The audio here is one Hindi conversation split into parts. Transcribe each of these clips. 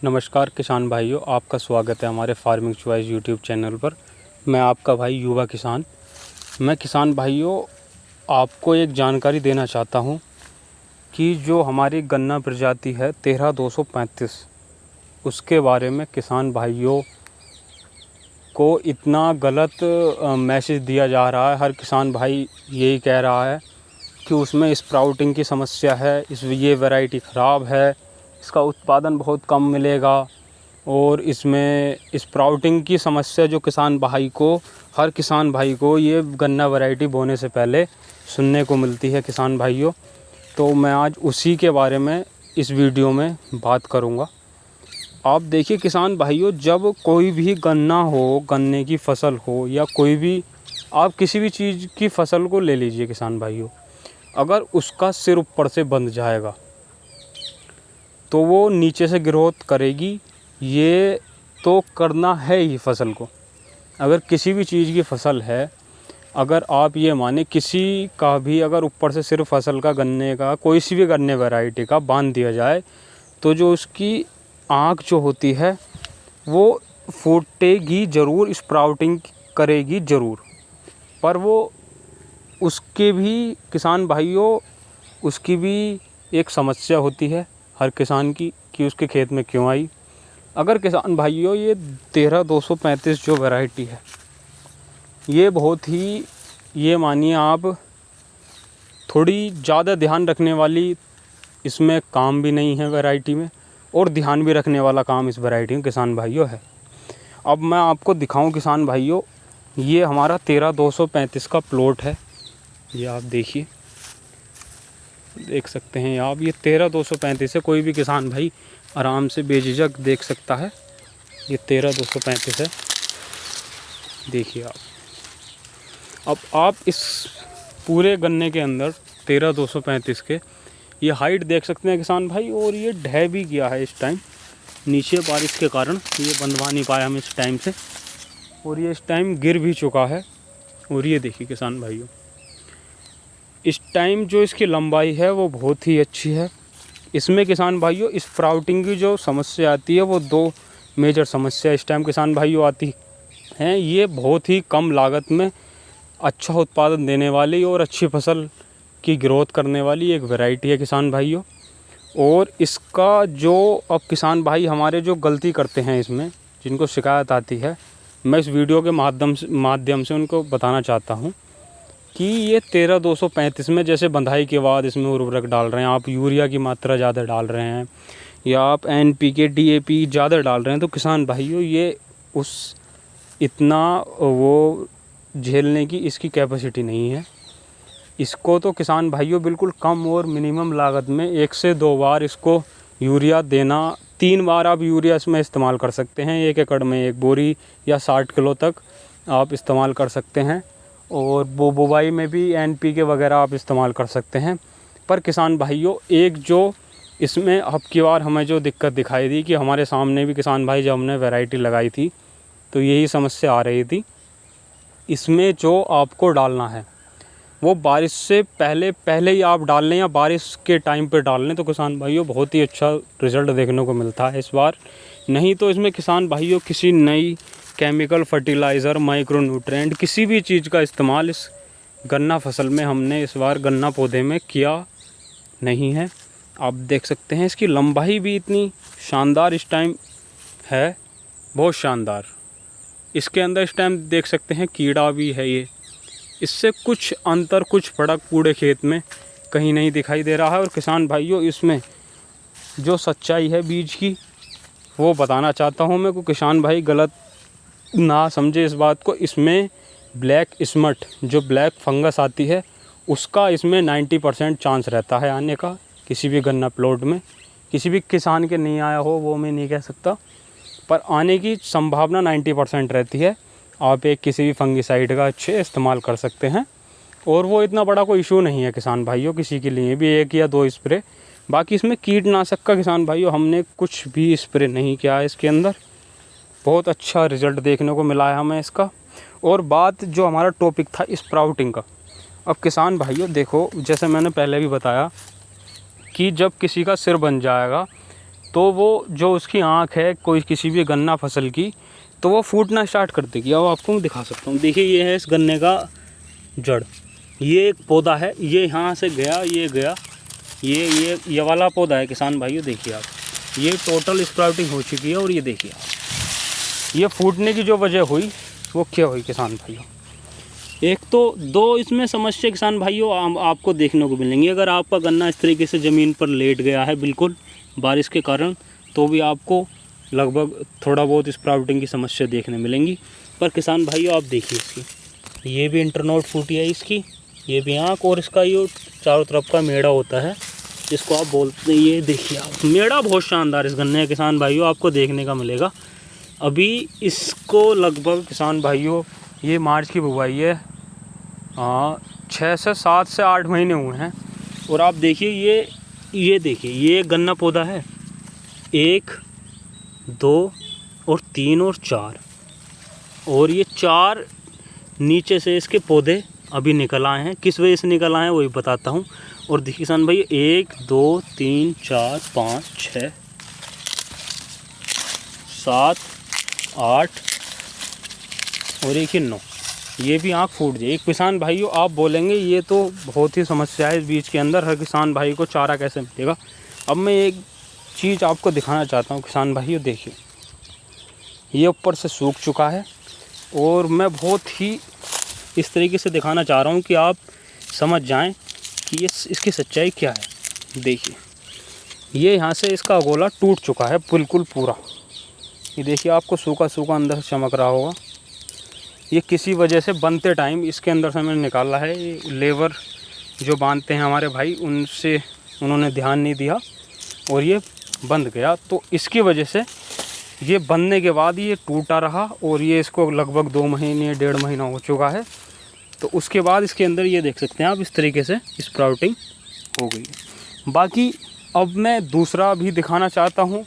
नमस्कार किसान भाइयों, आपका स्वागत है हमारे फार्मिंग चॉइस यूट्यूब चैनल पर। मैं आपका भाई युवा किसान। मैं किसान भाइयों आपको एक जानकारी देना चाहता हूं कि जो हमारी गन्ना प्रजाति है 13235, उसके बारे में किसान भाइयों को इतना गलत मैसेज दिया जा रहा है। हर किसान भाई यही कह रहा है कि उसमें स्प्राउटिंग की समस्या है, ये वैरायटी ख़राब है, इसका उत्पादन बहुत कम मिलेगा। और इसमें स्प्राउटिंग की समस्या जो हर किसान भाई को ये गन्ना वैरायटी बोने से पहले सुनने को मिलती है किसान भाइयों। तो मैं आज उसी के बारे में इस वीडियो में बात करूंगा। आप देखिए किसान भाइयों, जब कोई भी गन्ना हो, गन्ने की फसल हो या कोई भी आप किसी भी चीज़ की फसल को ले लीजिए किसान भाइयों, अगर उसका सिर ऊपर से बंध जाएगा तो वो नीचे से ग्रोथ करेगी। ये तो करना है ही फसल को। अगर किसी भी चीज़ की फसल है, अगर आप ये माने किसी का भी अगर ऊपर से सिर्फ फसल का, गन्ने का, कोई सी भी गन्ने वैरायटी का बांध दिया जाए तो जो उसकी आँख जो होती है वो फूटेगी ज़रूर, स्प्राउटिंग करेगी ज़रूर, पर वो उसके भी किसान भाइयों उसकी भी एक समस्या होती है हर किसान की कि उसके खेत में क्यों आई। अगर किसान भाइयों ये 13235 जो वैरायटी है, ये बहुत ही, ये मानिए आप, थोड़ी ज़्यादा ध्यान रखने वाली इसमें काम भी नहीं है वैरायटी में, और ध्यान भी रखने वाला काम इस वैरायटी में किसान भाइयों है। अब मैं आपको दिखाऊं किसान भाइयों, ये हमारा 13235 का प्लॉट है। ये आप देखिए, देख सकते हैं आप, ये 13235 है। कोई भी किसान भाई आराम से बेझिझक देख सकता है। ये 13235 है, देखिए आप। अब आप इस पूरे गन्ने के अंदर 13235 के ये हाइट देख सकते हैं किसान भाई, और ये ढह भी गया है इस टाइम, नीचे बारिश के कारण ये बंधवा नहीं पाया हम इस टाइम से, और ये इस टाइम गिर भी चुका है। और ये देखिए किसान भाइयों, इस टाइम जो इसकी लंबाई है वो बहुत ही अच्छी है। इसमें किसान भाइयों स्प्राउटिंग की जो समस्या आती है वो दो मेजर समस्या इस टाइम किसान भाइयों आती हैं। ये बहुत ही कम लागत में अच्छा उत्पादन देने वाली और अच्छी फसल की ग्रोथ करने वाली एक वैरायटी है किसान भाइयों। और इसका जो अब किसान भाई हमारे जो गलती करते हैं इसमें, जिनको शिकायत आती है, मैं इस वीडियो के माध्यम से उनको बताना चाहता हूँ कि ये 13235 में जैसे बंधाई के बाद इसमें उर्वरक डाल रहे हैं, आप यूरिया की मात्रा ज़्यादा डाल रहे हैं या आप NPK DAP ज़्यादा डाल रहे हैं, तो किसान भाइयों ये उस इतना वो झेलने की इसकी कैपेसिटी नहीं है। इसको तो किसान भाइयों बिल्कुल कम और मिनिमम लागत में 1 से 2 बार इसको यूरिया देना, 3 बार आप यूरिया इसमें इस्तेमाल कर सकते हैं। 1 एकड़ में 1 बोरी या 60 किलो तक आप इस्तेमाल कर सकते हैं। और बुवाई में भी NPK वगैरह आप इस्तेमाल कर सकते हैं। पर किसान भाइयों एक जो इसमें अब की बार हमें जो दिक्कत दिखाई दी कि हमारे सामने भी किसान भाई जब हमने वैरायटी लगाई थी तो यही समस्या आ रही थी। इसमें जो आपको डालना है वो बारिश से पहले ही आप डाल लें या बारिश के टाइम पे डाल लें तो किसान भाइयों बहुत ही अच्छा रिज़ल्ट देखने को मिलता है इस बार। नहीं तो इसमें किसान भाइयों किसी नई केमिकल फर्टिलाइज़र, माइक्रो न्यूट्रिएंट, किसी भी चीज़ का इस्तेमाल इस गन्ना फसल में हमने इस बार गन्ना पौधे में किया नहीं है। आप देख सकते हैं इसकी लंबाई भी इतनी शानदार इस टाइम है, बहुत शानदार। इसके अंदर इस टाइम देख सकते हैं कीड़ा भी है। ये इससे कुछ अंतर, कुछ फर्क पूरे खेत में कहीं नहीं दिखाई दे रहा है। और किसान भाइयों इसमें जो सच्चाई है बीज की वो बताना चाहता हूँ मैं, को किसान भाई गलत ना समझे इस बात को। इसमें ब्लैक स्मट जो ब्लैक फंगस आती है उसका इसमें 90% चांस रहता है आने का किसी भी गन्ना प्लॉट में। किसी भी किसान के नहीं आया हो वो मैं नहीं कह सकता, पर आने की संभावना 90% रहती है। आप एक किसी भी फंगिसाइड का अच्छे इस्तेमाल कर सकते हैं और वो इतना बड़ा कोई इशू नहीं है किसान भाइयों, किसी के लिए भी 1 या 2 स्प्रे। बाकी इसमें कीटनाशक का किसान भाइयों हमने कुछ भी स्प्रे नहीं किया है इसके अंदर। बहुत अच्छा रिज़ल्ट देखने को मिला है हमें इसका। और बात जो हमारा टॉपिक था स्प्राउटिंग का, अब किसान भाइयों देखो, जैसे मैंने पहले भी बताया कि जब किसी का सिर बन जाएगा तो वो जो उसकी आँख है कोई किसी भी गन्ना फसल की, तो वो फूटना स्टार्ट कर देगी। अब आपको मैं दिखा सकता हूँ, देखिए ये है इस गन्ने का जड़, ये एक पौधा है, ये यहाँ से गया, ये गया, ये वाला पौधा है किसान भाइयों। देखिए आप, ये टोटल स्प्राउटिंग हो चुकी है। और ये देखिए आप, ये फूटने की जो वजह हुई वो क्या हुई किसान भाइयों। एक तो दो इसमें समस्या किसान भाइयों आपको देखने को मिलेंगी। अगर आपका गन्ना इस तरीके से ज़मीन पर लेट गया है बिल्कुल बारिश के कारण, तो भी आपको लगभग थोड़ा बहुत स्प्राउटिंग की समस्या देखने मिलेंगी। पर किसान भाइयों आप देखिए इसकी, ये भी इंटरनोड फूटी है इसकी, ये भी आँख, और इसका ये चारों तरफ का मेड़ा होता है जिसको आप बोलते हैं। ये देखिए आप, मेड़ा बहुत शानदार इस गन्ने किसान भाइयों आपको देखने का मिलेगा। अभी इसको लगभग किसान भाइयों ये मार्च की बुवाई है, 6 से 7 से 8 महीने हुए हैं। और आप देखिए ये देखिए, ये गन्ना पौधा है, 1 2 और 3 और 4, और ये 4 नीचे से इसके पौधे अभी निकल आए हैं। किस वजह से निकल आए हैं वही बताता हूँ। और देखिए किसान भाई, 1 2 3 4 5 6 7 8 और एक ही 9, ये भी आँख फूट जाए। एक किसान भाइयों आप बोलेंगे ये तो बहुत ही समस्या है इस बीच के अंदर, हर किसान भाई को चारा कैसे मिलेगा। अब मैं एक चीज़ आपको दिखाना चाहता हूँ किसान भाइयों, देखिए ये ऊपर से सूख चुका है, और मैं बहुत ही इस तरीके से दिखाना चाह रहा हूँ कि आप समझ जाएं कि ये इसकी सच्चाई क्या है। देखिए ये यहाँ से इसका गोला टूट चुका है बिल्कुल पूरा, ये देखिए आपको सूखा सूखा अंदर से चमक रहा होगा। ये किसी वजह से बनते टाइम इसके अंदर से मैंने निकाला है, ये लेबर जो बांधते हैं हमारे भाई, उनसे उन्होंने ध्यान नहीं दिया और ये बंध गया। तो इसकी वजह से ये बनने के बाद ये टूटा रहा, और ये इसको लगभग 2 महीने 1.5 महीना हो चुका है। तो उसके बाद इसके अंदर ये देख सकते हैं आप, इस तरीके से स्प्राउटिंग हो गई है। बाकी अब मैं दूसरा भी दिखाना चाहता हूँ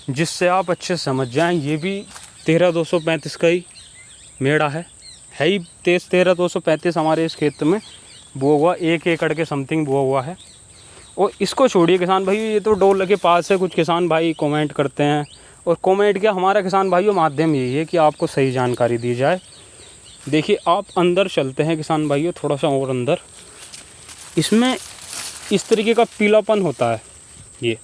जिससे आप अच्छे से समझ जाएं। ये भी 13235 का ही मेड़ा है ही 13235 हमारे इस खेत में बोआ हुआ, 1 एकड़ के समथिंग बोआ हुआ है। और इसको छोड़िए किसान भाई, ये तो डोल के पास है, कुछ किसान भाई कमेंट करते हैं, और कमेंट क्या, हमारा किसान भाइयों माध्यम यही है कि आपको सही जानकारी दी जाए। देखिए आप अंदर चलते हैं किसान भाइयों, थोड़ा सा और अंदर, इसमें इस तरीके का पीलापन होता है। ये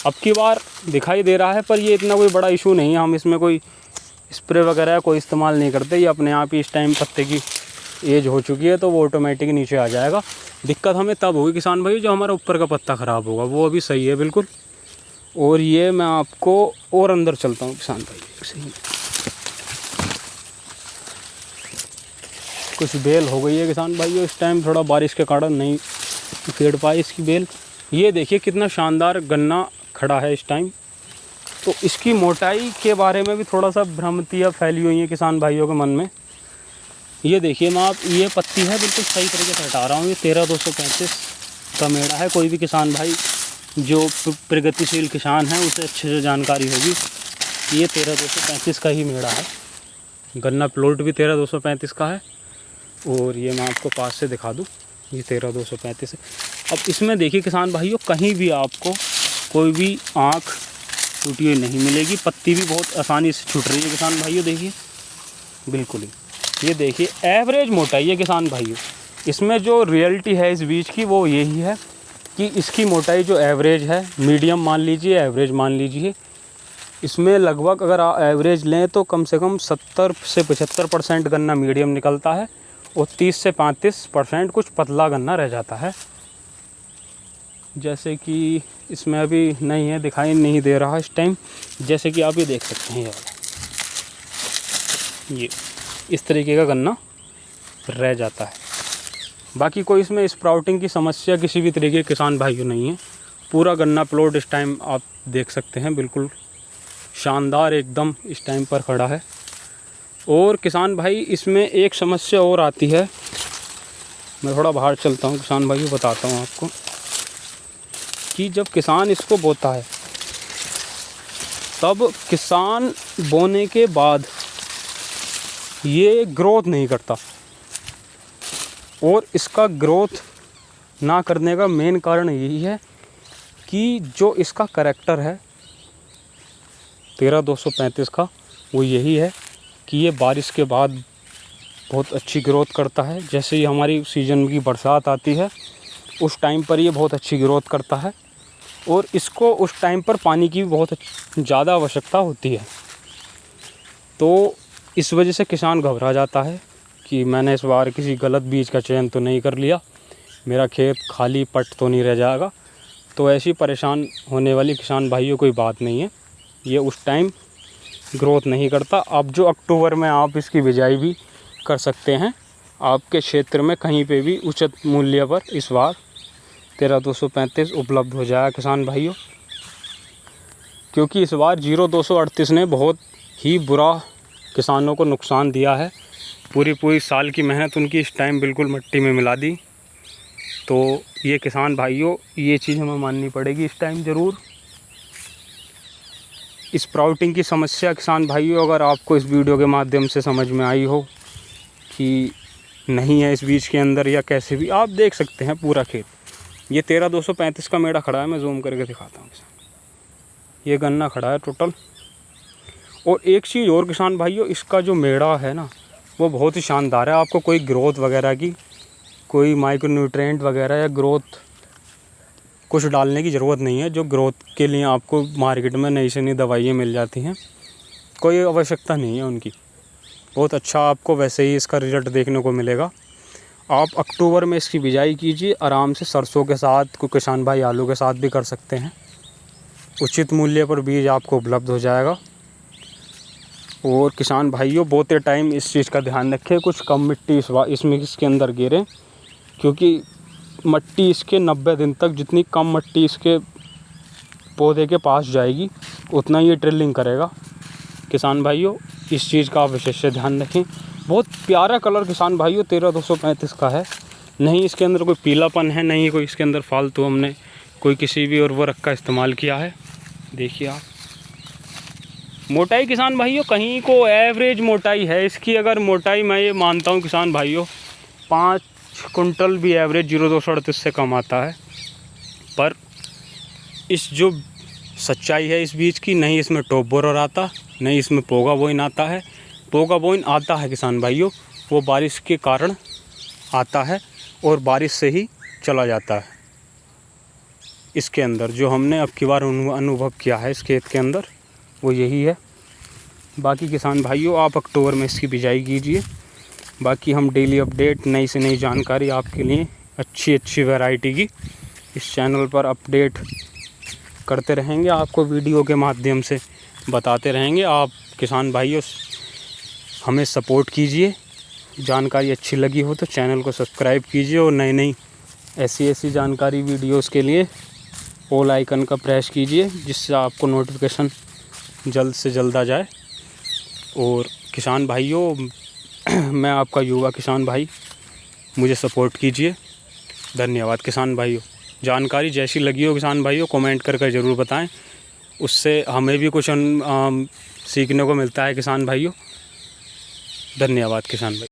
अब की बार दिखाई दे रहा है, पर ये इतना कोई बड़ा इशू नहीं है। हम इसमें कोई स्प्रे वगैरह कोई इस्तेमाल नहीं करते, ये अपने आप ही इस टाइम पत्ते की एज हो चुकी है तो वो ऑटोमेटिक नीचे आ जाएगा। दिक्कत हमें तब होगी किसान भाई जो हमारा ऊपर का पत्ता ख़राब होगा, वो अभी सही है बिल्कुल। और ये मैं आपको और अंदर चलता हूँ किसान भाई, सही कुछ बेल हो गई है किसान भाइयों, इस टाइम थोड़ा बारिश के कारण नहीं उखेड़ पाई इसकी बेल। ये देखिए कितना शानदार गन्ना खड़ा है इस टाइम। तो इसकी मोटाई के बारे में भी थोड़ा सा भ्रांतियाँ फैली हुई हैं किसान भाइयों के मन में। ये देखिए मैं आप, ये पत्ती है बिल्कुल सही तरीके से हटा रहा हूँ। ये 13235 का मेड़ा है। कोई भी किसान भाई जो प्रगतिशील किसान है उसे अच्छे से जानकारी होगी, ये 13235 का ही मेड़ा है। गन्ना प्लॉट भी 13235 का है, और ये मैं आपको पास से दिखा दूँ, ये 13235 है। अब इसमें देखिए किसान भाइयों, कहीं भी आपको कोई भी आँख टूटी हुई नहीं मिलेगी। पत्ती भी बहुत आसानी से छूट रही है किसान भाइयों, देखिए बिल्कुल ही। ये देखिए एवरेज मोटाई है किसान भाइयों, इसमें जो रियलिटी है इस बीज की वो यही है कि इसकी मोटाई जो एवरेज है, मीडियम मान लीजिए, एवरेज मान लीजिए, इसमें लगभग अगर आप एवरेज लें तो कम से कम 70 से 75% गन्ना मीडियम निकलता है, और 30 से 35% कुछ पतला गन्ना रह जाता है। जैसे कि इसमें अभी नहीं है, दिखाई नहीं दे रहा इस टाइम, जैसे कि आप ये देख सकते हैं, ये इस तरीके का गन्ना रह जाता है। बाकी कोई इसमें स्प्राउटिंग की समस्या किसी भी तरीके के किसान भाइयों नहीं है। पूरा गन्ना प्लॉट इस टाइम आप देख सकते हैं बिल्कुल शानदार एकदम इस टाइम पर खड़ा है। और किसान भाई इसमें एक समस्या और आती है, मैं थोड़ा बाहर चलता हूँ किसान भाइयों, बताता हूँ आपको कि जब किसान इसको बोता है तब किसान बोने के बाद ये ग्रोथ नहीं करता, और इसका ग्रोथ ना करने का मेन कारण यही है कि जो इसका करैक्टर है 13235 का, वो यही है कि ये बारिश के बाद बहुत अच्छी ग्रोथ करता है। जैसे ही हमारी सीज़न की बरसात आती है उस टाइम पर ये बहुत अच्छी ग्रोथ करता है, और इसको उस टाइम पर पानी की बहुत ज़्यादा आवश्यकता होती है। तो इस वजह से किसान घबरा जाता है कि मैंने इस बार किसी गलत बीज का चयन तो नहीं कर लिया, मेरा खेत खाली पट तो नहीं रह जाएगा। तो ऐसी परेशान होने वाली किसान भाइयों कोई बात नहीं है, ये उस टाइम ग्रोथ नहीं करता। अब जो अक्टूबर में आप इसकी बिजाई भी कर सकते हैं, आपके क्षेत्र में कहीं पे भी उचित मूल्य पर इस बार 13235 उपलब्ध हो जाएगा किसान भाइयों। क्योंकि इस बार 0238 ने बहुत ही बुरा किसानों को नुकसान दिया है। पूरी साल की मेहनत उनकी इस टाइम बिल्कुल मिट्टी में मिला दी। तो ये किसान भाइयों, ये चीज़ हमें माननी पड़ेगी इस टाइम ज़रूर। स्प्राउटिंग की समस्या किसान भाइयों अगर आपको इस वीडियो के माध्यम से समझ में आई हो कि नहीं है इस बीज के अंदर या कैसे भी, आप देख सकते हैं पूरा खेत। ये 13235 का मेड़ा खड़ा है, मैं जूम करके दिखाता हूँ किसान। ये गन्ना खड़ा है टोटल। और एक चीज़ और किसान भाइयों, इसका जो मेड़ा है ना वो बहुत ही शानदार है। आपको कोई ग्रोथ वगैरह की, कोई माइक्रो न्यूट्रिएंट वगैरह या ग्रोथ कुछ डालने की ज़रूरत नहीं है। जो ग्रोथ के लिए आपको मार्केट में नई से नई दवाइयाँ मिल जाती हैं, कोई आवश्यकता नहीं है उनकी। बहुत अच्छा आपको वैसे ही इसका रिज़ल्ट देखने को मिलेगा। आप अक्टूबर में इसकी बिजाई कीजिए आराम से, सरसों के साथ, कोई किसान भाई आलू के साथ भी कर सकते हैं। उचित मूल्य पर बीज आपको उपलब्ध हो जाएगा। और किसान भाइयों बोते टाइम इस चीज़ का ध्यान रखें, कुछ कम मिट्टी इसमें इसके अंदर गिरे, क्योंकि मिट्टी इसके 90 दिन तक, जितनी कम मिट्टी इसके पौधे के पास जाएगी उतना ये ट्रिलिंग करेगा। किसान भाइयों इस चीज़ का आप विशेष ध्यान रखें। बहुत प्यारा कलर किसान भाइयों 13235 का है। नहीं इसके अंदर कोई पीलापन है, नहीं कोई इसके अंदर फालतू हमने कोई किसी भी उर्वरक का इस्तेमाल किया है। देखिए आप, मोटाई किसान भाइयों कहीं को एवरेज मोटाई है इसकी। अगर मोटाई मैं ये मानता हूँ किसान भाइयों 5 कुंटल भी एवरेज 0238 से कम आता है। पर इस जो सच्चाई है इस बीज की, नहीं इसमें टॉप बोरर आता, नहीं इसमें पोगा बोइन आता है। पोगा बोइन आता है किसान भाइयों, वो बारिश के कारण आता है और बारिश से ही चला जाता है। इसके अंदर जो हमने अब की बार अनुभव किया है इस खेत के अंदर वो यही है। बाकी किसान भाइयों आप अक्टूबर में इसकी बिजाई कीजिए। बाकी हम डेली अपडेट, नई से नई जानकारी आपके लिए अच्छी वैरायटी की इस चैनल पर अपडेट करते रहेंगे, आपको वीडियो के माध्यम से बताते रहेंगे। आप किसान भाइयों हमें सपोर्ट कीजिए। जानकारी अच्छी लगी हो तो चैनल को सब्सक्राइब कीजिए, और नई ऐसी जानकारी वीडियोस के लिए ऑल आइकन का प्रेस कीजिए, जिससे आपको नोटिफिकेशन जल्द से जल्द आ जाए। और किसान भाइयों मैं आपका युवा किसान भाई, मुझे सपोर्ट कीजिए। धन्यवाद किसान भाइयों। जानकारी जैसी लगी हो किसान भाइयों कमेंट करके ज़रूर बताएं, उससे हमें भी कुछ सीखने को मिलता है किसान भाइयों। धन्यवाद किसान भाई।